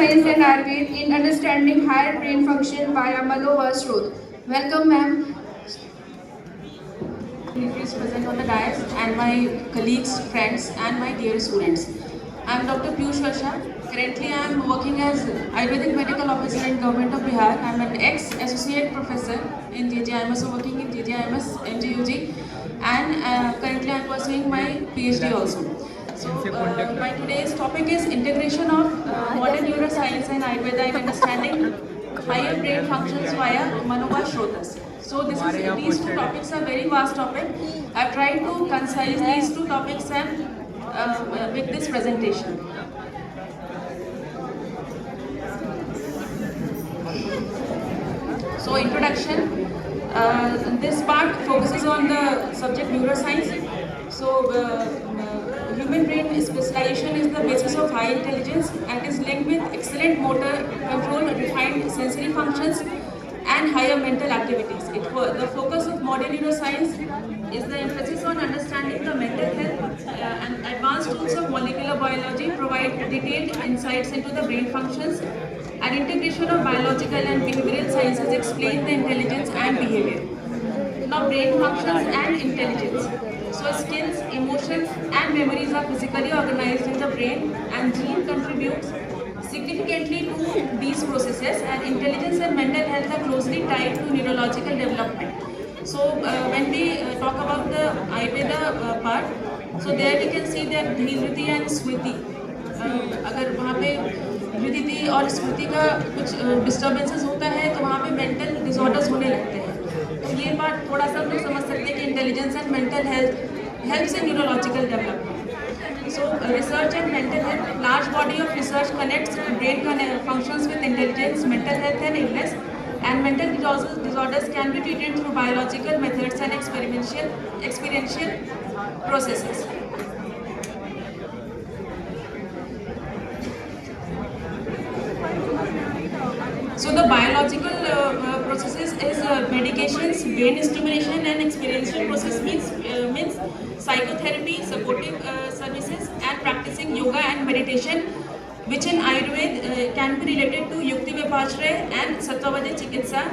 Neuroscience and Ayurveda in understanding higher brain function via Manova Sroth. Welcome, ma'am. Is present on the dais and my colleagues, friends and my dear students. I am Dr. Piyush Varsha. Currently I am working as Ayurvedic Medical Officer in Government of Bihar. I am an ex-associate professor in JJIMS, working in JJIMS MGUG, and currently I am pursuing my PhD also. So my today's topic is integration of modern neuroscience and Ayurveda in understanding higher brain functions via Manova Shrotas. So these two topics are very vast topic. I've tried to concise these two topics and with this presentation. So introduction. This part focuses on the subject neuroscience. So human brain specialization is the basis of high intelligence and is linked with excellent motor control, refined sensory functions, and higher mental activities. The focus of modern neuroscience is the emphasis on understanding the mental health and advanced tools of molecular biology provide detailed insights into the brain functions, and integration of biological and behavioral sciences explain the intelligence and behavior. Now, brain functions and intelligence. So skills, emotions and memories are physically organized in the brain, and gene contributes significantly to these processes, and intelligence and mental health are closely tied to neurological development. So when we talk about the Ayurveda part, so there we can see that धीरति and स्मृति. अगर वहाँ पे धीरति और स्मृति का कुछ disturbances होता है तो वहाँ पे मेंटल डिसऑर्डर्स होने लगते हैं. तो ये बात थोड़ा सा हम लोग समझ सकते हैं कि intelligence and mental health helps in neurological development. So research and mental health, large body of research connects brain functions with intelligence, mental health and illness, and mental disorders can be treated through biological methods and experiential processes. So the biological processes is medications, brain stimulation, and experiential process means psychotherapy, supportive services, and practicing yoga and meditation, which in Ayurveda can be related to Yukti Vipashraya and Sattvaja Chikitsa.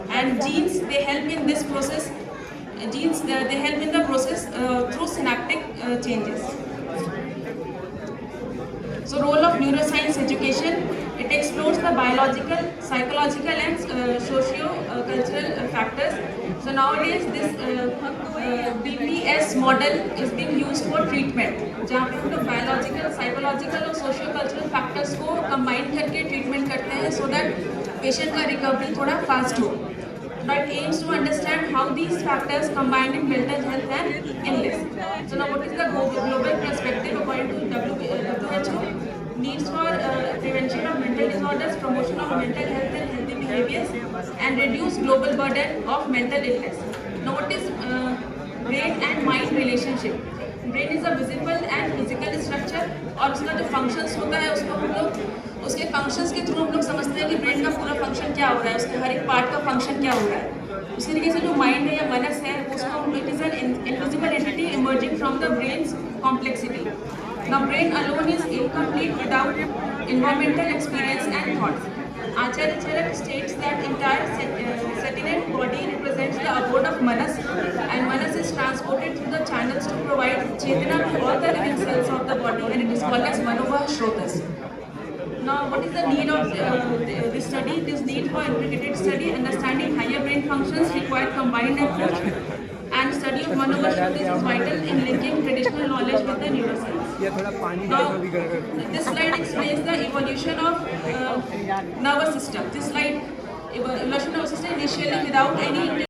And genes, they help in this process. Genes, they help in the process through synaptic changes. So role of neuroscience education, it explores the biological, psychological and socio-cultural factors. So nowadays this BPS model is being used for treatment, जहाँ पे हम लोग biological, psychological और socio-cultural factors को combine करके treatment करते हैं so that patient का recovery थोड़ा fast हो. But aims to understand how these factors combine in mental health and illness. So now what is the global perspective according to WHO? Needs for prevention of mental disorders, promotion of mental health and healthy behaviors, and reduce global burden of mental illness. Now what is brain and mind relationship? Brain is a visible and physical structure, और उसका जो functions होता है उसको हम लोग उसके functions के through हम लोग समझते हैं कि brain का पूरा function क्या हो रहा है, उसके हर एक part का function क्या हो रहा है. उसी तरीके से जो mind है या मनस है उसको it is an invisible entity emerging from the brain's complexity. Now brain alone is incomplete without environmental experience and thoughts. Acharya Charak states that entire sentient body represents the abode of Manas, and Manas is transported through the channels to provide Chetana to all the living cells of the body, and it is called as Manova Shrotas. Now, what is the need of this study? This need for integrated study, understanding higher brain functions require combined approach, and study of Manova Shrotas is vital in linking traditional knowledge with the neuroscience. Now, this slide explains the evolution of nervous system. This slide evolution of nervous system initially without any